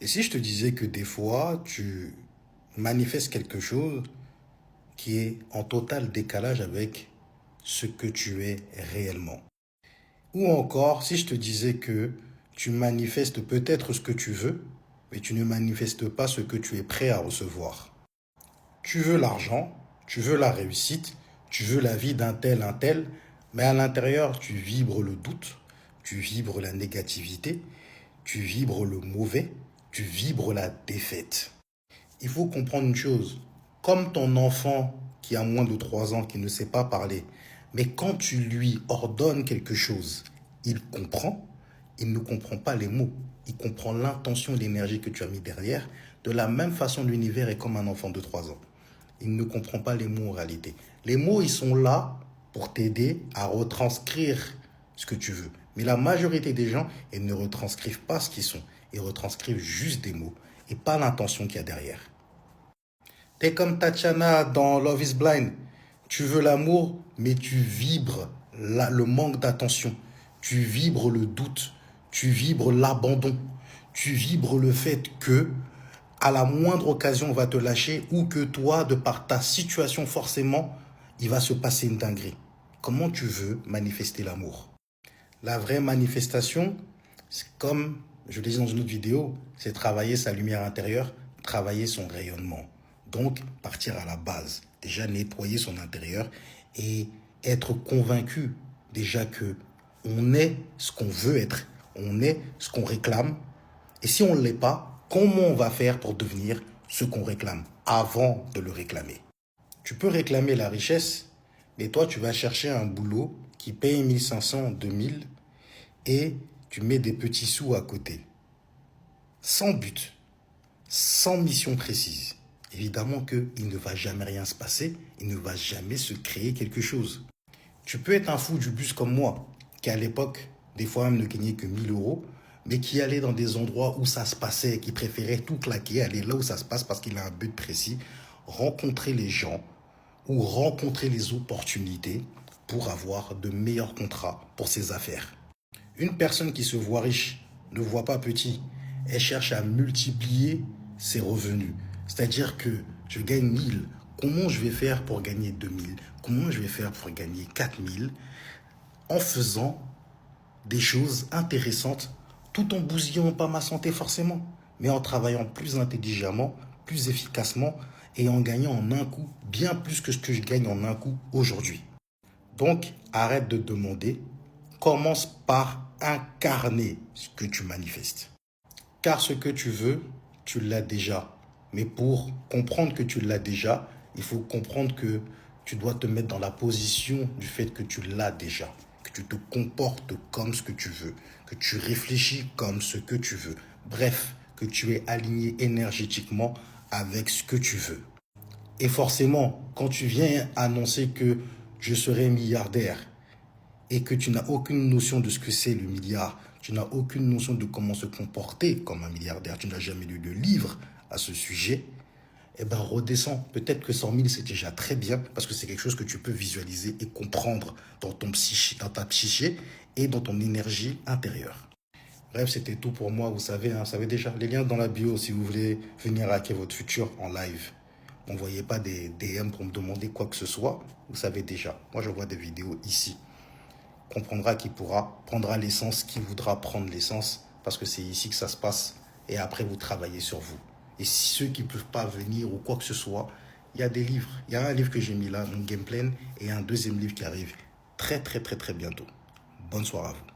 Et si je te disais que des fois, tu manifestes quelque chose qui est en total décalage avec ce que tu es réellement. Ou encore, si je te disais que tu manifestes peut-être ce que tu veux, mais tu ne manifestes pas ce que tu es prêt à recevoir. Tu veux l'argent, tu veux la réussite, tu veux la vie un tel, mais à l'intérieur, tu vibres le doute, tu vibres la négativité, tu vibres le mauvais, tu vibres la défaite. Il faut comprendre une chose, comme ton enfant qui a moins de 3 ans, qui ne sait pas parler, mais quand tu lui ordonnes quelque chose, il ne comprend pas les mots, il comprend l'intention et l'énergie que tu as mis derrière. De la même façon, l'univers est comme un enfant de 3 ans. Il ne comprend pas les mots en réalité. Les mots, ils sont là pour t'aider à retranscrire ce que tu veux. Mais la majorité des gens, ils ne retranscrivent pas ce qu'ils sont. Ils retranscrivent juste des mots et pas l'intention qu'il y a derrière. T'es comme Tatiana dans Love is Blind. Tu veux l'amour, mais tu vibres le manque d'attention. Tu vibres le doute. Tu vibres l'abandon. Tu vibres le fait que, à la moindre occasion, on va te lâcher ou que toi, de par ta situation, forcément, il va se passer une dinguerie. Comment tu veux manifester l'amour? La vraie manifestation, c'est comme je l'ai dit dans une autre vidéo, c'est travailler sa lumière intérieure, travailler son rayonnement. Donc, partir à la base, déjà nettoyer son intérieur et être convaincu déjà que on est ce qu'on veut être, on est ce qu'on réclame. Et si on ne l'est pas, comment on va faire pour devenir ce qu'on réclame avant de le réclamer? Tu peux réclamer la richesse, mais toi, tu vas chercher un boulot qui paye 1500, 2000 et tu mets des petits sous à côté. Sans but, sans mission précise. Évidemment qu'il ne va jamais rien se passer, il ne va jamais se créer quelque chose. Tu peux être un fou du bus comme moi, qui à l'époque, des fois même ne gagnait que 1000 euros, mais qui allait dans des endroits où ça se passait, qui préférait tout claquer, aller là où ça se passe parce qu'il a un but précis, rencontrer les gens ou rencontrer les opportunités pour avoir de meilleurs contrats pour ses affaires. Une personne qui se voit riche ne voit pas petit. Elle cherche à multiplier ses revenus. C'est-à-dire que je gagne 1000. Comment je vais faire pour gagner 2000? Comment je vais faire pour gagner 4000? En faisant des choses intéressantes tout en bousillant pas ma santé forcément, mais en travaillant plus intelligemment, plus efficacement et en gagnant en un coup bien plus que ce que je gagne en un coup aujourd'hui. Donc, arrête de demander. Commence par incarner ce que tu manifestes. Car ce que tu veux, tu l'as déjà. Mais pour comprendre que tu l'as déjà, il faut comprendre que tu dois te mettre dans la position du fait que tu l'as déjà. Que tu te comportes comme ce que tu veux. Que tu réfléchis comme ce que tu veux. Bref, que tu es aligné énergétiquement avec ce que tu veux. Et forcément, quand tu viens annoncer que je serai milliardaire, et que tu n'as aucune notion de ce que c'est le milliard, tu n'as aucune notion de comment se comporter comme un milliardaire, tu n'as jamais lu de livre à ce sujet, eh bien redescends. Peut-être que 100 000 c'est déjà très bien parce que c'est quelque chose que tu peux visualiser et comprendre dans dans ta psyché et dans ton énergie intérieure. Bref, c'était tout pour moi, vous savez déjà, les liens dans la bio si vous voulez venir hacker votre futur en live. N'envoyez pas des DM pour me demander quoi que ce soit, vous savez déjà. Moi, j'envoie des vidéos ici. Comprendra qui pourra, prendra l'essence, qui voudra prendre l'essence, parce que c'est ici que ça se passe. Et après, vous travaillez sur vous. Et si ceux qui ne peuvent pas venir ou quoi que ce soit, il y a des livres. Il y a un livre que j'ai mis là, mon game plan, et un deuxième livre qui arrive très bientôt. Bonne soirée à vous.